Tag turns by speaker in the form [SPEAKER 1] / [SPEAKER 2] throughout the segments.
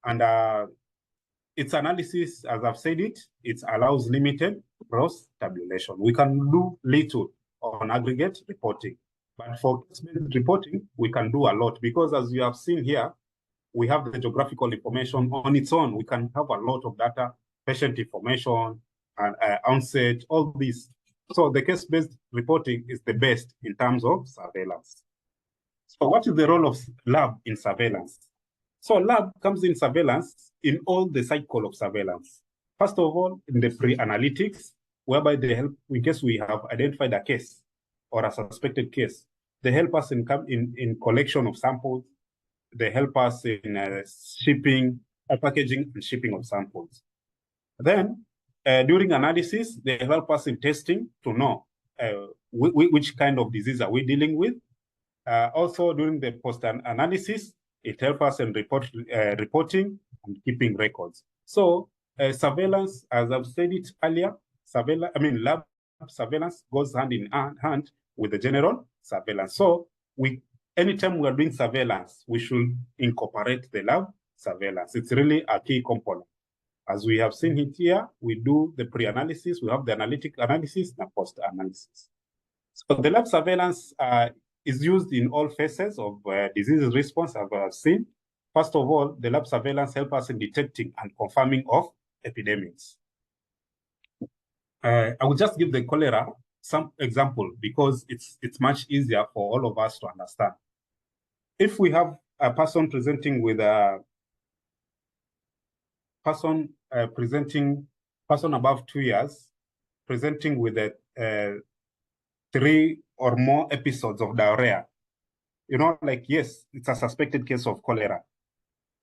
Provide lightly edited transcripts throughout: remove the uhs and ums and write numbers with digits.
[SPEAKER 1] And its analysis, as I've said it allows limited cross tabulation. We can do little on aggregate reporting, but for case-based reporting, we can do a lot because, as you have seen here, we have the geographical information on its own. We can have a lot of data, patient information, and onset, all these. So the case-based reporting is the best in terms of surveillance. So what is the role of lab in surveillance? So lab comes in surveillance in all the cycle of surveillance. First of all, in the pre-analytics, whereby they help in case we have identified a case or a suspected case. They help us in collection of samples. They help us in shipping, packaging and shipping of samples. Then during analysis, they help us in testing to know which kind of disease are we dealing with. Also during the post-analysis, it helps us in reporting and keeping records. So surveillance, as I've said it earlier, lab surveillance goes hand in hand with the general surveillance. So anytime we are doing surveillance, we should incorporate the lab surveillance. It's really a key component. As we have seen it here, we do the pre-analysis, we have the analytic analysis and post-analysis. So the lab surveillance is used in all phases of disease response, as we have seen. First of all, the lab surveillance helps us in detecting and confirming of epidemics. I will just give the cholera some example because it's much easier for all of us to understand. If we have a person presenting with a person above 2 years presenting with 3 or more episodes of diarrhea, you know, like, yes, it's a suspected case of cholera,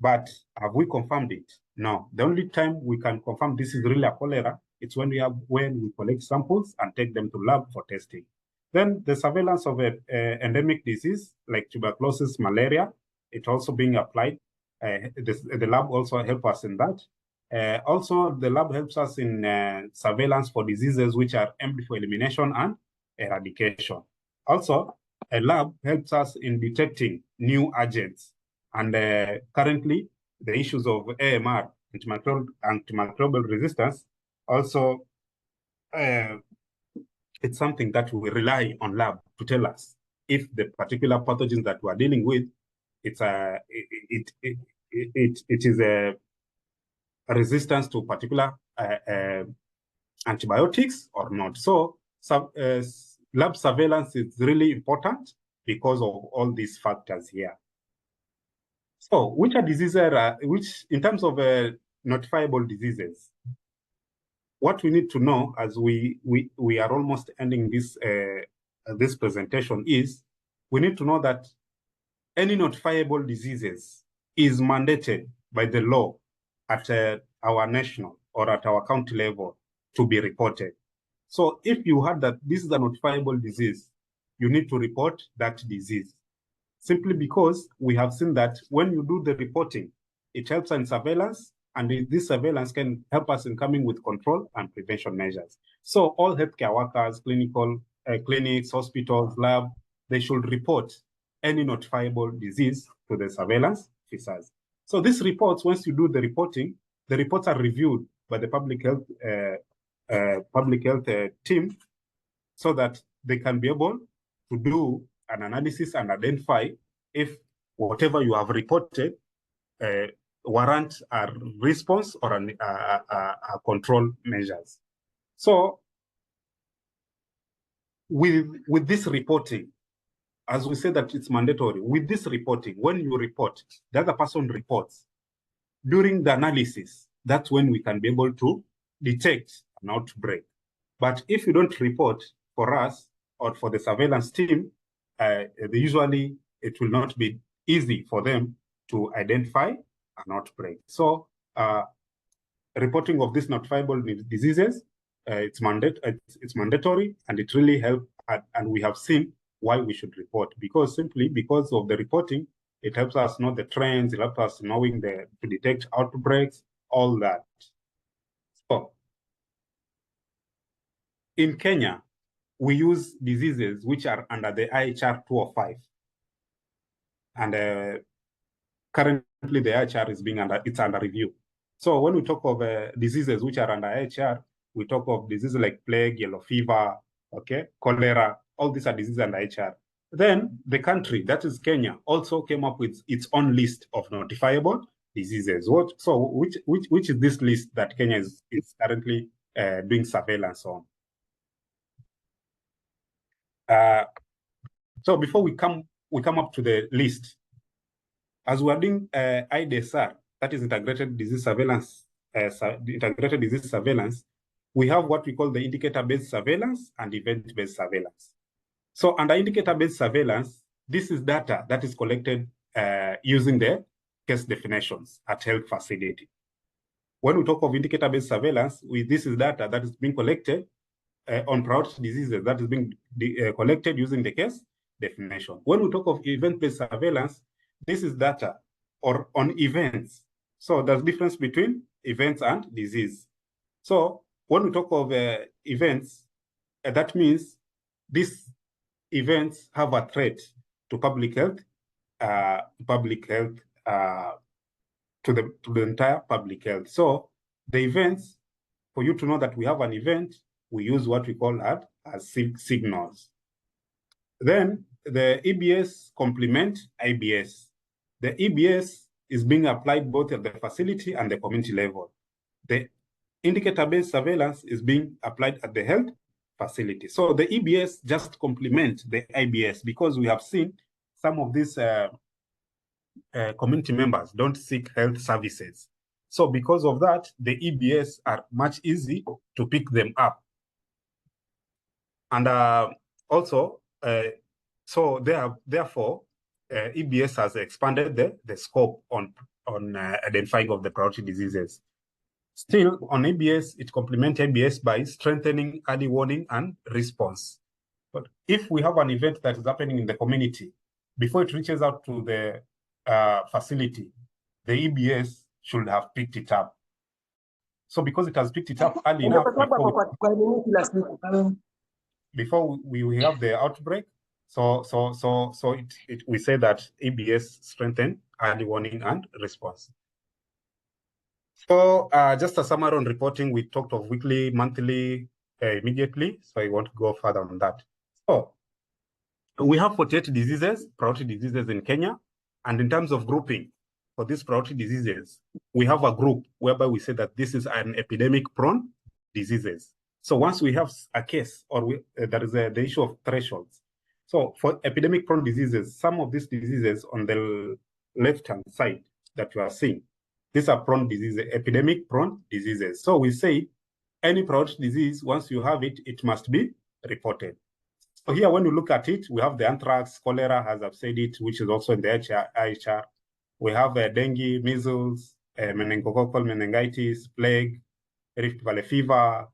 [SPEAKER 1] but have we confirmed it? No. The only time we can confirm this is really a cholera, it's when we collect samples and take them to lab for testing. Then the surveillance of endemic disease like tuberculosis, malaria, it's also being applied. The lab also helps us in that. Also, the lab helps us in surveillance for diseases which are aimed for elimination and eradication. Also, a lab helps us in detecting new agents. And currently, the issues of AMR, antimicrobial resistance, also it's something that we rely on lab to tell us if the particular pathogens that we're dealing with, it is a resistance to particular antibiotics or not. So lab surveillance is really important because of all these factors here. So which are diseases, which in terms of notifiable diseases, what we need to know as we are almost ending this presentation is we need to know that any notifiable diseases is mandated by the law at our national or at our county level to be reported. So if you had that this is a notifiable disease, you need to report that disease. Simply because we have seen that when you do the reporting, it helps in surveillance, and this surveillance can help us in coming with control and prevention measures. So all healthcare workers, clinics, hospitals, lab, they should report any notifiable disease to the surveillance officers. So these reports, once you do the reports are reviewed by the public health team so that they can be able to do an analysis and identify if whatever you have reported warrant a response or a control measures. So with this reporting, as we say that it's mandatory, with this reporting, when you report, the other person reports, during the analysis, that's when we can be able to detect an outbreak. But if you don't report for us or for the surveillance team, usually it will not be easy for them to identify an outbreak. So reporting of these notifiable diseases, it's mandatory, and it really helps, and we have seen why we should report, simply because of the reporting, it helps us know the trends, it helps us knowing to detect outbreaks, all that. So in Kenya, we use diseases which are under the IHR 205. And currently the IHR is it's under review. So when we talk of diseases which are under IHR, we talk of diseases like plague, yellow fever, okay, cholera, all these are diseases under IHR. Then the country, that is Kenya, also came up with its own list of notifiable diseases. Which is this list that Kenya is currently doing surveillance on? So before we come up to the list, as we're doing IDSR, that is integrated disease surveillance, we have what we call the indicator-based surveillance and event-based surveillance. So under indicator-based surveillance, this is data that is collected using the case definitions at health facility. When we talk of indicator-based surveillance, this is data that is being collected on priority diseases that is being collected using the case definition. When we talk of event-based surveillance, this is data or on events. So there's difference between events and disease. So when we talk of events, that means these events have a threat to public health, to the entire public health. So the events, for you to know that we have an event, we use what we call as signals. Then the EBS complement IBS. The EBS is being applied both at the facility and the community level. The indicator-based surveillance is being applied at the health facility. So the EBS just complement the IBS because we have seen some of these community members don't seek health services. So because of that, the EBS are much easy to pick them up. And also, so therefore, EBS has expanded the scope on identifying of the priority diseases. Still, on EBS, it complements EBS by strengthening early warning and response. But if we have an event that is happening in the community, before it reaches out to the facility, the EBS should have picked it up. So because it has picked it up early enough, before we have the outbreak, so we say that EBS strengthen early warning and response. So just a summary on reporting, we talked of weekly, monthly, immediately, so I won't go further on that. So we have 48 diseases, priority diseases in Kenya, and in terms of grouping for these priority diseases, we have a group whereby we say that this is an epidemic-prone diseases. So once we have a case, or there is the issue of thresholds. So for epidemic-prone diseases, some of these diseases on the left-hand side that you are seeing, these are prone diseases, epidemic-prone diseases. So we say any priority disease, once you have it, it must be reported. So here, when you look at it, we have the anthrax, cholera, as I've said it, which is also in the IHR. We have dengue, measles, meningococcal meningitis, plague, Rift Valley fever,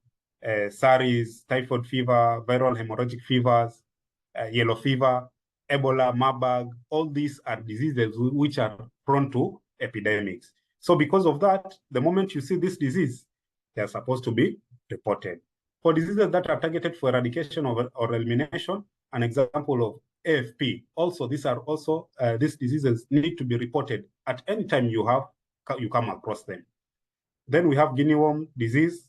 [SPEAKER 1] SARS, typhoid fever, viral hemorrhagic fevers, yellow fever, Ebola, Marburg. All these are diseases which are prone to epidemics. So because of that, the moment you see this disease, they are supposed to be reported. For diseases that are targeted for eradication or elimination, an example of AFP. Also, these are also these diseases need to be reported at any time you come across them. Then we have guinea worm disease,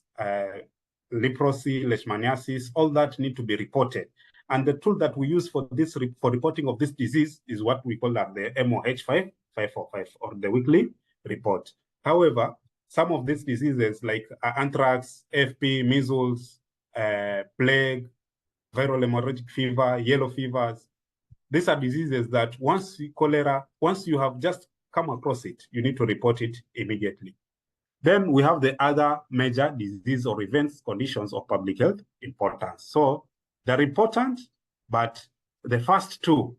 [SPEAKER 1] leprosy, leishmaniasis. All that need to be reported. And the tool that we use for this for reporting of this disease is what we call the MOH 545 or the weekly report. However, some of these diseases like anthrax, AFP, measles, plague, viral hemorrhagic fever, yellow fevers, these are diseases that once you have just come across it, you need to report it immediately. Then we have the other major disease or events, conditions of public health importance. So they're important, but the first two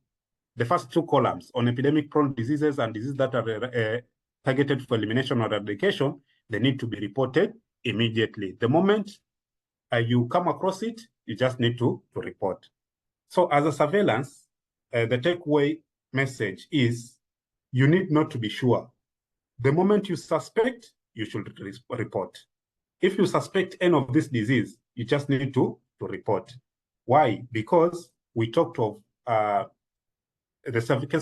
[SPEAKER 1] columns on epidemic-prone diseases and diseases that are targeted for elimination or eradication, they need to be reported immediately. The moment you come across it, you just need to report. So as a surveillance, the takeaway message is you need not to be sure. The moment you suspect, you should report. If you suspect any of this disease, you just need to report. Why? Because we talked of the cervical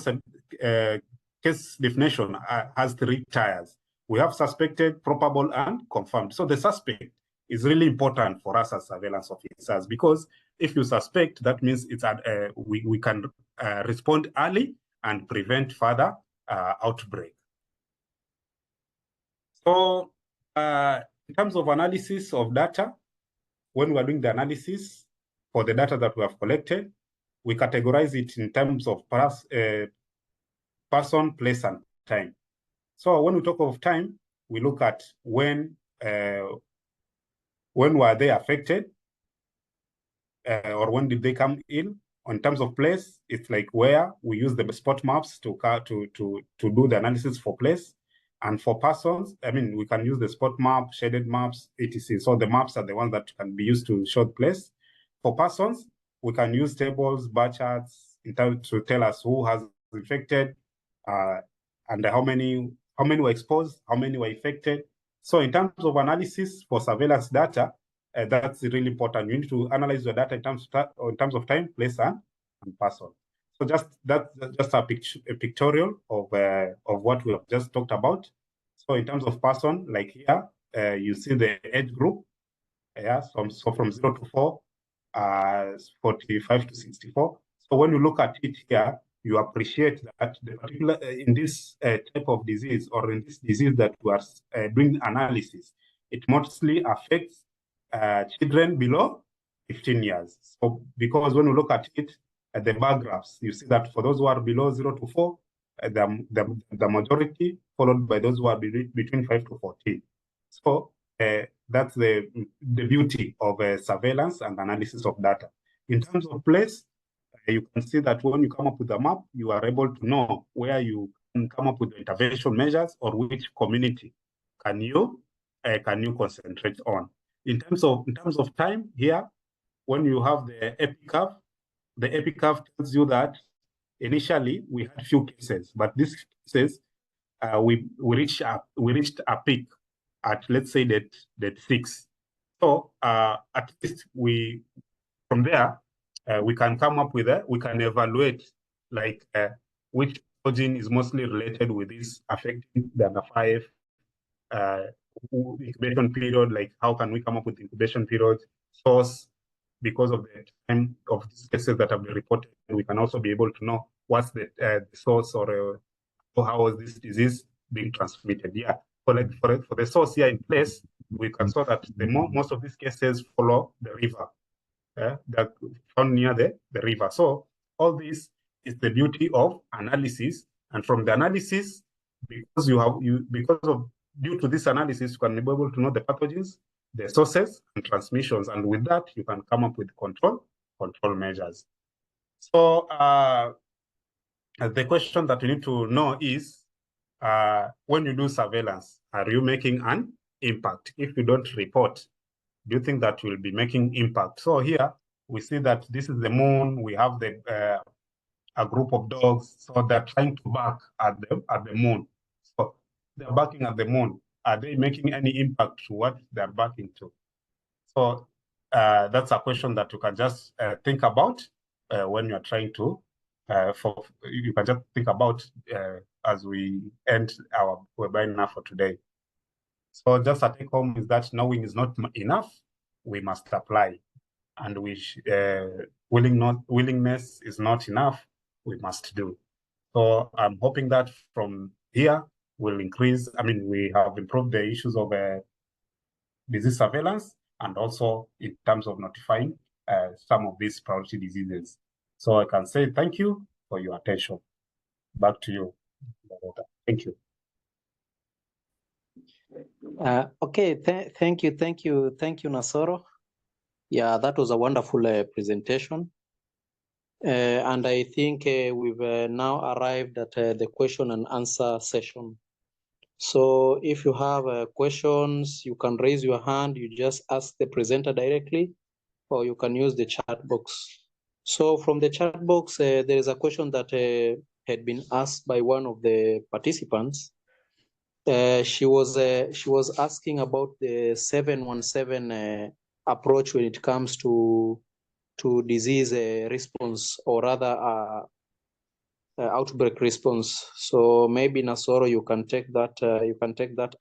[SPEAKER 1] case definition has 3 tiers. We have suspected, probable, and confirmed. So the suspect is really important for us as surveillance officers, because if you suspect, that means it's we can respond early and prevent further outbreak. So in terms of analysis of data, when we're doing the analysis for the data that we have collected, we categorize it in terms of person, place, and time. So when we talk of time, we look at when were they affected, or when did they come in. In terms of place, it's like where we use the spot maps to do the analysis for place. And for persons, I mean, we can use the spot map, shaded maps, etc. So the maps are the ones that can be used to show the place. For persons, we can use tables, bar charts, to tell us who has infected, and how many were exposed, how many were infected. So in terms of analysis for surveillance data, that's really important. You need to analyze your data in terms of time, place, and person. So that's just a pictorial of what we have just talked about. So in terms of person, like here, you see the age group. Yeah, so from 0 to 4, 45 to 64. So when you look at it here, you appreciate that the particular in this type of disease, or in this disease that we are doing analysis, it mostly affects children below 15 years. So because when you look at it, the bar graphs, you see that for those who are below 0 to 4, the majority, followed by those who are between 5 to 14. So that's the beauty of surveillance and analysis of data. In terms of place, you can see that when you come up with a map, you are able to know where you can come up with intervention measures, or which community can you concentrate on. In terms of time here, when you have the epi curve tells you that initially we had few cases, but these cases we reached a peak at, let's say, that 6. So at least from there we can come up with we can evaluate like which pathogen is mostly related with this affecting the under 5 incubation period. Like how can we come up with incubation period, source, because of the time of these cases that have been reported. We can also be able to know what's the source, or how is this disease being transmitted. Yeah, for the source here in place, we can saw that most of these cases follow the river, that found near the river. So all this is the beauty of analysis, and from the analysis, due to this analysis, you can be able to know the pathogens, the sources, and transmissions, and with that, you can come up with control measures. So the question that you need to know is, when you do surveillance, are you making an impact? If you don't report, do you think that will be making impact? So here we see that this is the moon. We have a group of dogs, so they're trying to bark at the moon. So they're barking at the moon. Are they making any impact to what they're barking to? So that's a question that you can just think about when you're trying to. You can just think about as we end our webinar for today. So just a take home is that knowing is not enough. We must apply, and willingness is not enough. We must do. So I'm hoping that from here will increase. I mean, we have improved the issues of disease surveillance, and also in terms of notifying some of these priority diseases. So I can say thank you for your attention. Back to you, Moderator. Thank you.
[SPEAKER 2] Okay, thank you, Nassoro. Yeah, that was a wonderful presentation. And I think we've now arrived at the question and answer session. So if you have questions, you can raise your hand. You just ask the presenter directly, or you can use the chat box. So from the chat box, there is a question that had been asked by one of the participants. She was asking about the 717 approach when it comes to disease response, or rather outbreak response. So maybe Nassoro, you can take that